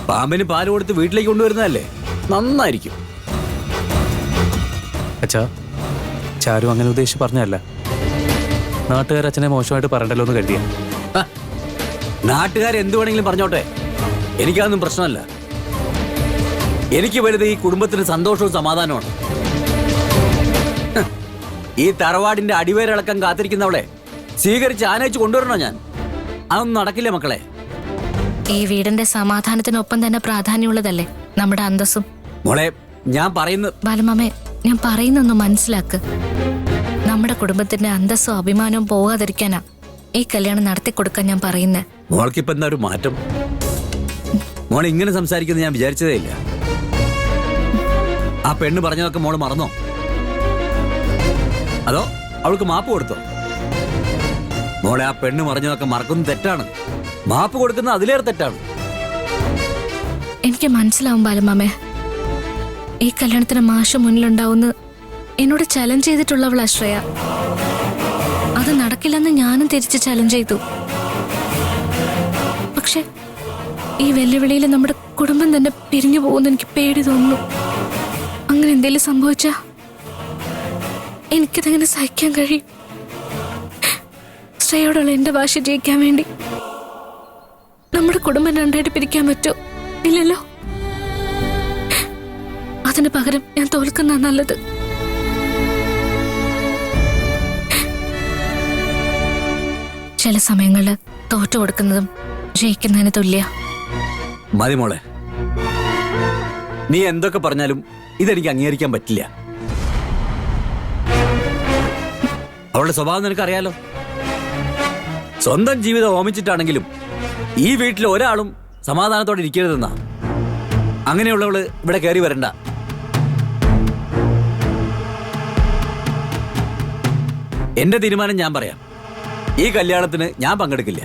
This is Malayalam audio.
പാമ്പിന് പാല് കൊടുത്ത് വീട്ടിലേക്ക് കൊണ്ടുവരുന്നതല്ലേ, നന്നായിരിക്കും. അച്ഛാ, ചാരു അങ്ങനെ ഉദ്ദേശിച്ച് പറഞ്ഞല്ല. നാട്ടുകാർ അച്ഛനെ മോശമായിട്ട് പറയണ്ടല്ലോ എന്ന് കരുതിയ. നാട്ടുകാരെന്ത് വേണമെങ്കിലും പറഞ്ഞോട്ടെ, എനിക്കതൊന്നും പ്രശ്നമല്ല. എനിക്ക് വലുത് ഈ കുടുംബത്തിന് സന്തോഷവും സമാധാനമാണ്. ഈ തറവാടിന്റെ അടിവേരളക്കം കാത്തിരിക്കുന്നവളെ സ്വീകരിച്ച് ആനയിച്ച് കൊണ്ടുവരണോ ഞാൻ? അതൊന്നും നടക്കില്ല മക്കളെ. ഈ വീടിന്റെ സമാധാനത്തിനൊപ്പം തന്നെ പ്രാധാന്യമുള്ളതല്ലേ നമ്മുടെ അന്തസ്സും. മോളെ, ഞാൻ പറയുന്നത് ബാലമാമേ, ഞാൻ പറയുന്നൊന്ന് മനസ്സിലാക്ക്. നമ്മുടെ കുടുംബത്തിന്റെ അന്തസ്സും അഭിമാനവും പോകാതിരിക്കാനാ ഈ കല്യാണം നടത്തി കൊടുക്കാൻ ഞാൻ പറയുന്നേ. മോൾക്കിപ്പോ എന്താ ഒരു മാറ്റം? മോൾ ഇങ്ങനെ സംസാരിക്കുന്നത് ഞാൻ വിചാരിച്ചതേ ഇല്ല. ആ പെണ്ണ് പറഞ്ഞതൊക്കെ മോള് മറന്നോ? അതോ അവൾക്ക് മാപ്പ് കൊടുത്തോ? മോളെ, ആ പെണ്ണ് പറഞ്ഞതൊക്കെ മറക്കുന്നത് തെറ്റാണ്. മാപ്പ് കൊടുക്കുന്നത് അതിലേറെ തെറ്റാണ്. എനിക്ക് മനസ്സിലാവും ബാലമാമേ. ഈ കല്യാണത്തിന് മാഷ് മുന്നിലുണ്ടാവുന്ന എന്നോട് ചലഞ്ച് ചെയ്തിട്ടുള്ളവൾ അശ്രയ. അത് നടക്കില്ലെന്ന് ഞാനും തിരിച്ച് ചലഞ്ച് ചെയ്തു. പക്ഷെ ഈ വെല്ലുവിളിയിൽ നമ്മുടെ കുടുംബം തന്നെ പിരിഞ്ഞു പോകുന്ന എനിക്ക് പേടി തോന്നുന്നു. അങ്ങനെ എന്തെങ്കിലും സംഭവിച്ചാ എനിക്കതെങ്ങനെ സഹിക്കാൻ കഴിയും? ശ്രേയോടുള്ള എന്റെ വാശി ജയിക്കാൻ വേണ്ടി നമ്മുടെ കുടുംബം രണ്ടായിട്ട് പിരിക്കാൻ പറ്റോ? ഇല്ലല്ലോ. അതിന് പകരം ഞാൻ തോൽക്കുന്ന നല്ലത്. ചില സമയങ്ങളിൽ തോറ്റു കൊടുക്കുന്നതും ജയിക്കുന്നതിന് തുല്യ. മതി മോളെ, നീ എന്തൊക്കെ പറഞ്ഞാലും ഇതെനിക്ക് അംഗീകരിക്കാൻ പറ്റില്ല. അവളുടെ സ്വഭാവം നിനക്കറിയാലോ. സ്വന്തം ജീവിതം ഓമിച്ചിട്ടാണെങ്കിലും ഈ വീട്ടിൽ ഒരാളും സമാധാനത്തോടെ ഇരിക്കരുതെന്നാ. അങ്ങനെയുള്ളവള് ഇവിടെ കയറി വരണ്ട. എന്റെ തീരുമാനം ഞാൻ പറയാം. ഈ കല്യാണത്തിന് ഞാൻ പങ്കെടുക്കില്ല.